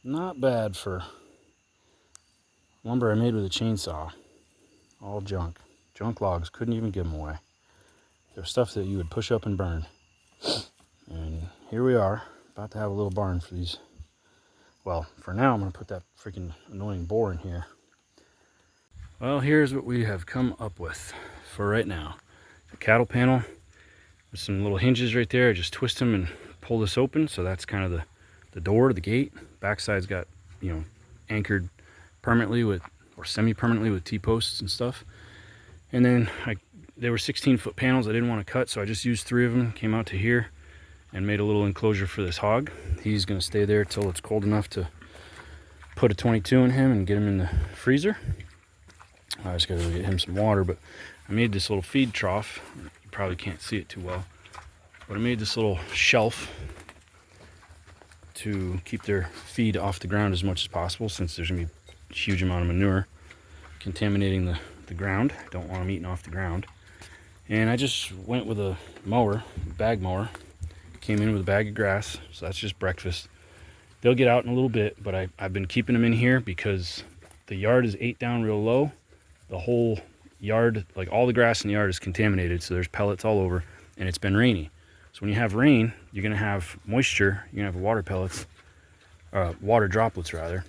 Not bad for lumber I made with a chainsaw. All junk. Junk logs, couldn't even give them away. They're stuff that you would push up and burn. And here we are, about to have a little barn for these. Well, for now I'm going to put that freaking annoying boar in here. Well, here's what we have come up with for right now. A cattle panel with some little hinges right there. I just twist them and pull this open. So that's kind of the door, the gate. Backside's got, anchored permanently with, or semi-permanently with T-posts and stuff. And then they were 16-foot panels I didn't want to cut, so I just used 3 of them, came out to here and made a little enclosure for this hog. He's going to stay there till it's cold enough to put a 22 in him and get him in the freezer. I just got to get him some water, but I made this little feed trough. You probably can't see it too well, but I made this little shelf to keep their feed off the ground as much as possible, since there's going to be a huge amount of manure contaminating the ground. I don't want them eating off the ground. And I just went with a mower, bag mower. Came in with a bag of grass, so that's just breakfast. They'll get out in a little bit, but I've been keeping them in here because the yard is 8 down real low. The whole yard, like all the grass in the yard, is contaminated, so there's pellets all over, and it's been rainy. So when you have rain, you're going to have moisture, you're going to have water pellets, water droplets rather,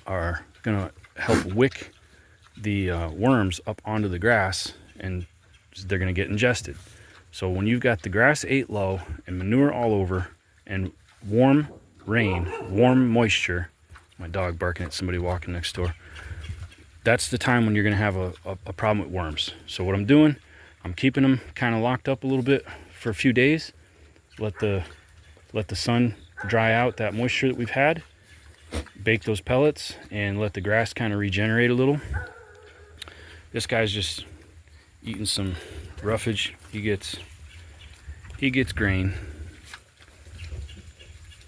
are going to help wick the worms up onto the grass, and they're going to get ingested. So when you've got the grass 8 low and manure all over and warm rain, warm moisture, my dog barking at somebody walking next door, that's the time when you're going to have a problem with worms. So what I'm doing, I'm keeping them kind of locked up a little bit for a few days, let the sun dry out that moisture that we've had, bake those pellets, and let the grass kind of regenerate a little. This guy's just eating some roughage. He gets grain.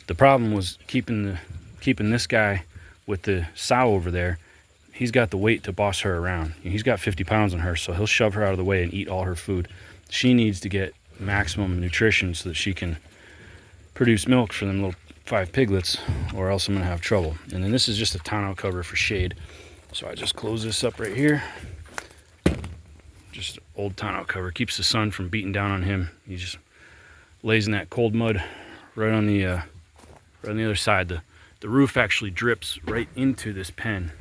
The problem was keeping this guy with the sow over there. He's got the weight to boss her around. He's got 50 pounds on her, so he'll shove her out of the way and eat all her food. She needs to get maximum nutrition so that she can produce milk for them little 5 piglets, or else I'm gonna have trouble. And then this is just a tonneau cover for shade. So I just close this up right here. Just old tonneau cover, keeps the sun from beating down on him. He just lays in that cold mud right on the other side. The roof actually drips right into this pen.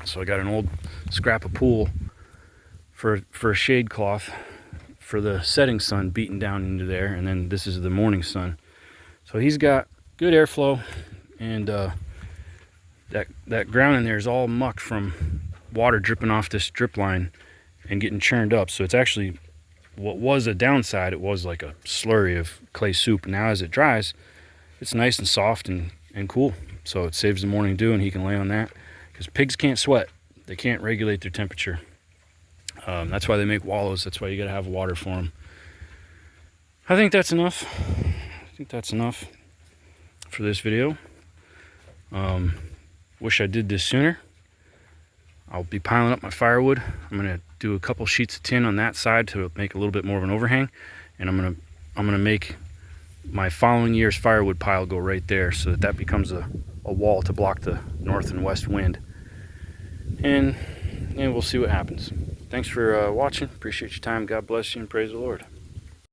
So I got an old scrap of pool for a shade cloth for the setting sun beating down into there, and then this is the morning sun. So he's got good airflow, and that ground in there is all muck from water dripping off this drip line and getting churned up. So it's actually, what was a downside, it was like a slurry of clay soup. Now as it dries, it's nice and soft and cool. So it saves the morning dew, and he can lay on that, because pigs can't sweat. They can't regulate their temperature. That's why they make wallows. That's why you gotta have water for them. I think that's enough. For this video. Wish I did this sooner. I'll be piling up my firewood. I'm gonna do a couple sheets of tin on that side to make a little bit more of an overhang, and I'm gonna make my following year's firewood pile go right there, so that becomes a wall to block the north and west wind. And we'll see what happens. Thanks for watching. Appreciate your time. God bless you, and praise the Lord.